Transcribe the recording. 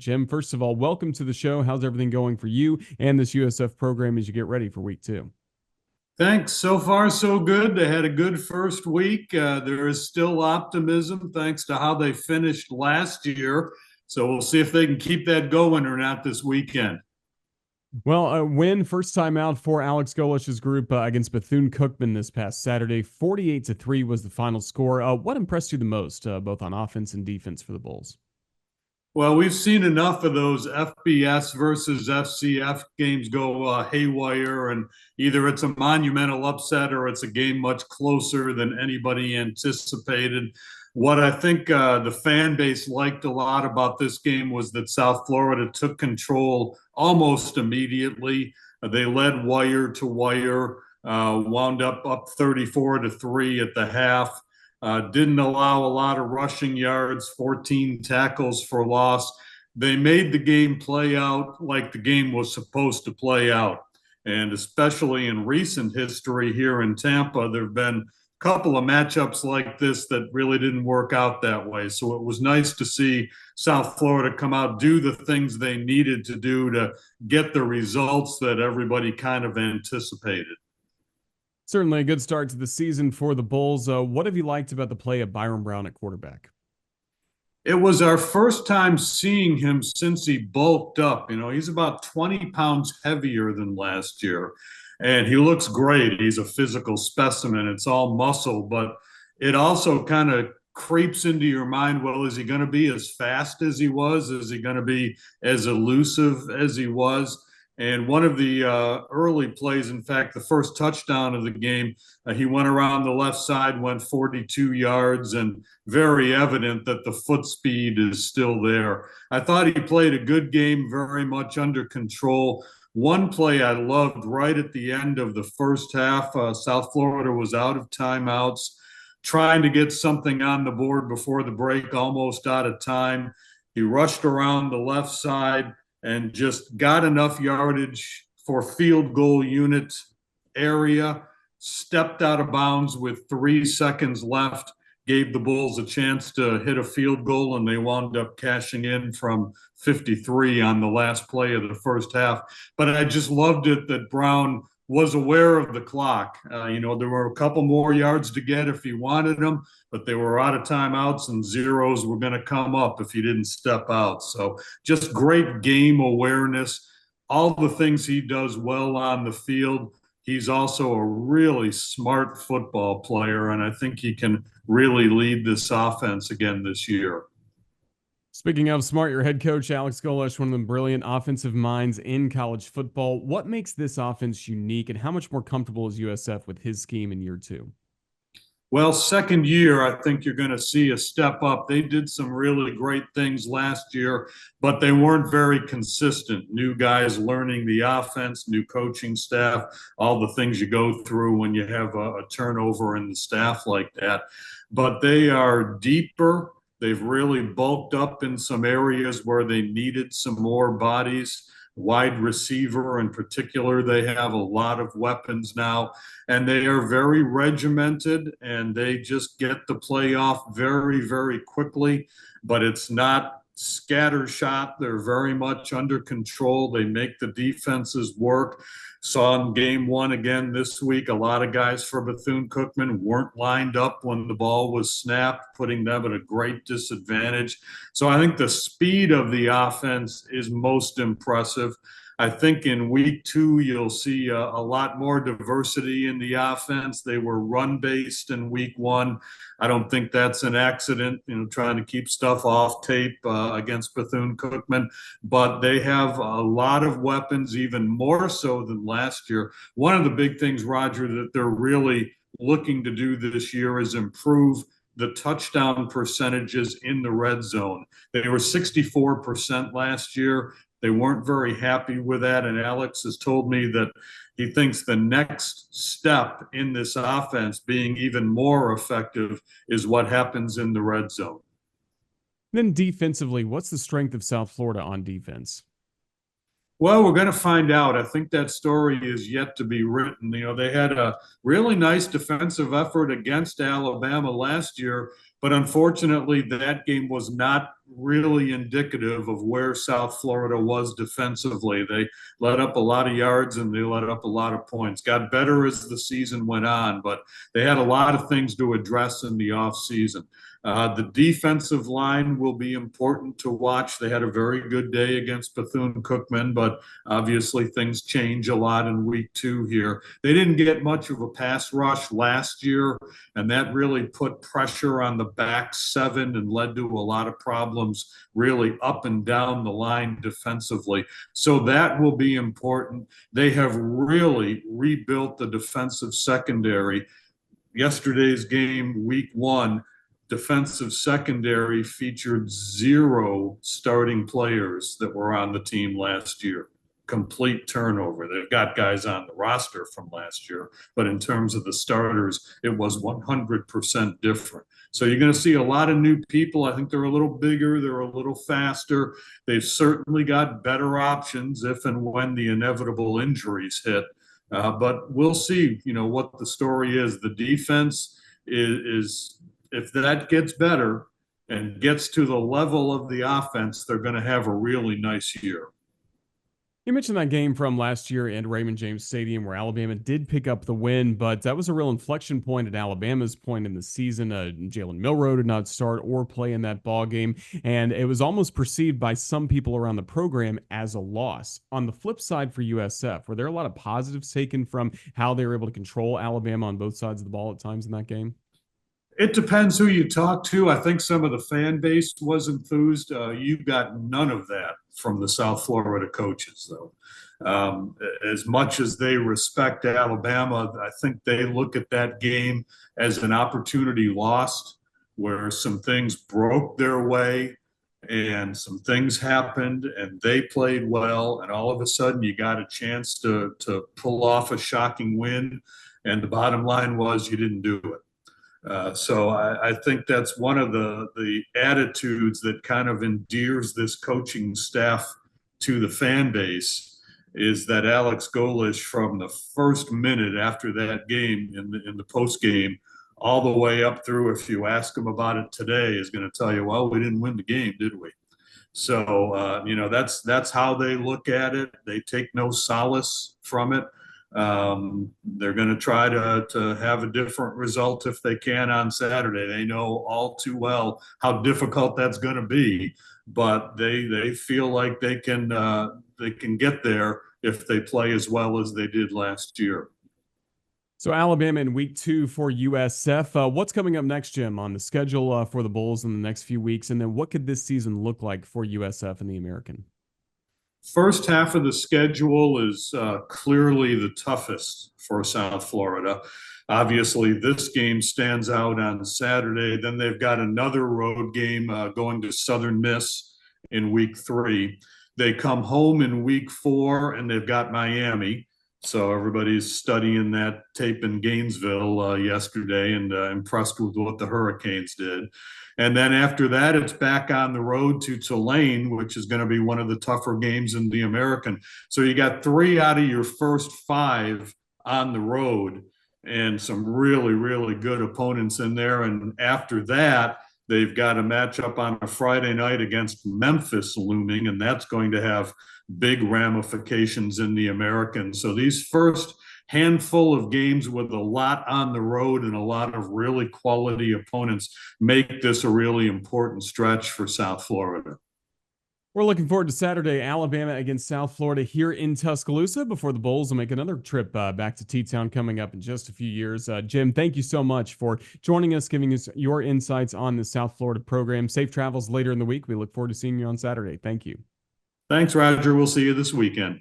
Jim, first of all, welcome to the show. How's everything going for you and this USF program as you get ready for week 2? Thanks. So far, so good. They had a good first week. There is still optimism thanks to how they finished last year. So we'll see if they can keep that going or not this weekend. Well, a win first time out for Alex Golesh's group against Bethune-Cookman this past Saturday. 48-3 was the final score. What impressed you the most, both on offense and defense for the Bulls? Well, we've seen enough of those FBS versus FCF games go haywire, and either it's a monumental upset or it's a game much closer than anybody anticipated. What I think the fan base liked a lot about this game was that South Florida took control almost immediately. They led wire to wire, wound up 34-3 at the half. Didn't allow a lot of rushing yards, 14 tackles for loss. They made the game play out like the game was supposed to play out. And especially in recent history here in Tampa, there have been a couple of matchups like this that really didn't work out that way. So it was nice to see South Florida come out, do the things they needed to do to get the results that everybody kind of anticipated. Certainly a good start to the season for the Bulls. What have you liked about the play of Byron Brown at quarterback? It was our first time seeing him since he bulked up. You know, he's about 20 pounds heavier than last year, and he looks great. He's a physical specimen. It's all muscle, but it also kind of creeps into your mind, well, is he going to be as fast as he was? Is he going to be as elusive as he was? And one of the early plays, in fact, the first touchdown of the game, he went around the left side, went 42 yards, and very evident that the foot speed is still there. I thought he played a good game, very much under control. One play I loved right at the end of the first half, South Florida was out of timeouts, trying to get something on the board before the break, almost out of time. He rushed around the left side and just got enough yardage for field goal unit area, stepped out of bounds with 3 seconds left, gave the Bulls a chance to hit a field goal, and they wound up cashing in from 53 on the last play of the first half. But I just loved it that Brown was aware of the clock. There were a couple more yards to get if he wanted them, but they were out of timeouts and zeros were going to come up if he didn't step out. So just great game awareness, all the things he does well on the field. He's also a really smart football player, and I think he can really lead this offense again this year. Speaking of smart, your head coach, Alex Golesh, one of the brilliant offensive minds in college football. What makes this offense unique, and how much more comfortable is USF with his scheme in year 2? Well, second year, I think you're going to see a step up. They did some really great things last year, but they weren't very consistent. New guys learning the offense, new coaching staff, all the things you go through when you have a turnover in the staff like that. But they are deeper. They've really bulked up in some areas where they needed some more bodies. Wide receiver in particular, they have a lot of weapons now, and they are very regimented, and they just get the play off very, very quickly, but it's not scattershot. They're very much under control. They make the defenses work. Saw in game 1 again this week, a lot of guys for Bethune-Cookman weren't lined up when the ball was snapped, putting them at a great disadvantage. So I think the speed of the offense is most impressive. I think in week 2, you'll see a lot more diversity in the offense. They were run-based in week 1. I don't think that's an accident, trying to keep stuff off tape against Bethune-Cookman. But they have a lot of weapons, even more so than last year. One of the big things, Roger, that they're really looking to do this year is improve the touchdown percentages in the red zone. They were 64% last year. They weren't very happy with that, and Alex has told me that he thinks the next step in this offense being even more effective is what happens in the red zone. Then defensively, what's the strength of South Florida on defense? Well, we're going to find out. I think that story is yet to be written. They had a really nice defensive effort against Alabama last year, but unfortunately, that game was not really indicative of where South Florida was defensively. They let up a lot of yards and they let up a lot of points. Got better as the season went on, but they had a lot of things to address in the offseason. The defensive line will be important to watch. They had a very good day against Bethune-Cookman, but obviously things change a lot in week 2 here. They didn't get much of a pass rush last year, and that really put pressure on the back 7 and led to a lot of problems really up and down the line defensively. So that will be important. They have really rebuilt the defensive secondary. Yesterday's game, week 1, defensive secondary featured 0 starting players that were on the team last year. Complete turnover. They've got guys on the roster from last year, but in terms of the starters, it was 100% different. So you're going to see a lot of new people. I think they're a little bigger. They're a little faster. They've certainly got better options if and when the inevitable injuries hit. But we'll see, what the story is. The defense is if that gets better and gets to the level of the offense, they're going to have a really nice year. You mentioned that game from last year at Raymond James Stadium where Alabama did pick up the win, but that was a real inflection point at Alabama's point in the season. Jalen Milroe did not start or play in that ball game, and it was almost perceived by some people around the program as a loss. On the flip side for USF, were there a lot of positives taken from how they were able to control Alabama on both sides of the ball at times in that game? It depends who you talk to. I think some of the fan base was enthused. You got none of that from the South Florida coaches, though. As much as they respect Alabama, I think they look at that game as an opportunity lost, where some things broke their way and some things happened and they played well, and all of a sudden you got a chance to pull off a shocking win, and the bottom line was you didn't do it. So I think that's one of the attitudes that kind of endears this coaching staff to the fan base, is that Alex Golesh, from the first minute after that game in the post game, all the way up through, if you ask him about it today, is going to tell you, well, we didn't win the game, did we? So that's how they look at it. They take no solace from it. They're going to try to have a different result if they can on Saturday. They know all too well how difficult that's going to be, but they feel like they can get there if they play as well as they did last year. So Alabama in week 2 for USF. What's coming up next, Jim, on the schedule for the Bulls in the next few weeks? And then what could this season look like for USF and the American? First half of the schedule is clearly the toughest for South Florida. Obviously, this game stands out on Saturday. Then they've got another road game going to Southern Miss in week 3. They come home in week 4, and they've got Miami. So everybody's studying that tape in Gainesville yesterday and impressed with what the Hurricanes did. And then after that, it's back on the road to Tulane, which is going to be one of the tougher games in the American. So you got 3 out of your first 5 on the road and some really, really good opponents in there. And after that, they've got a matchup on a Friday night against Memphis looming, and that's going to have big ramifications in the American. So these first handful of games with a lot on the road and a lot of really quality opponents make this a really important stretch for South Florida. We're looking forward to Saturday, Alabama against South Florida here in Tuscaloosa, before the Bulls will make another trip back to T-Town coming up in just a few years. Jim, thank you so much for joining us, giving us your insights on the South Florida program. Safe travels later in the week. We look forward to seeing you on Saturday. Thank you. Thanks, Roger. We'll see you this weekend.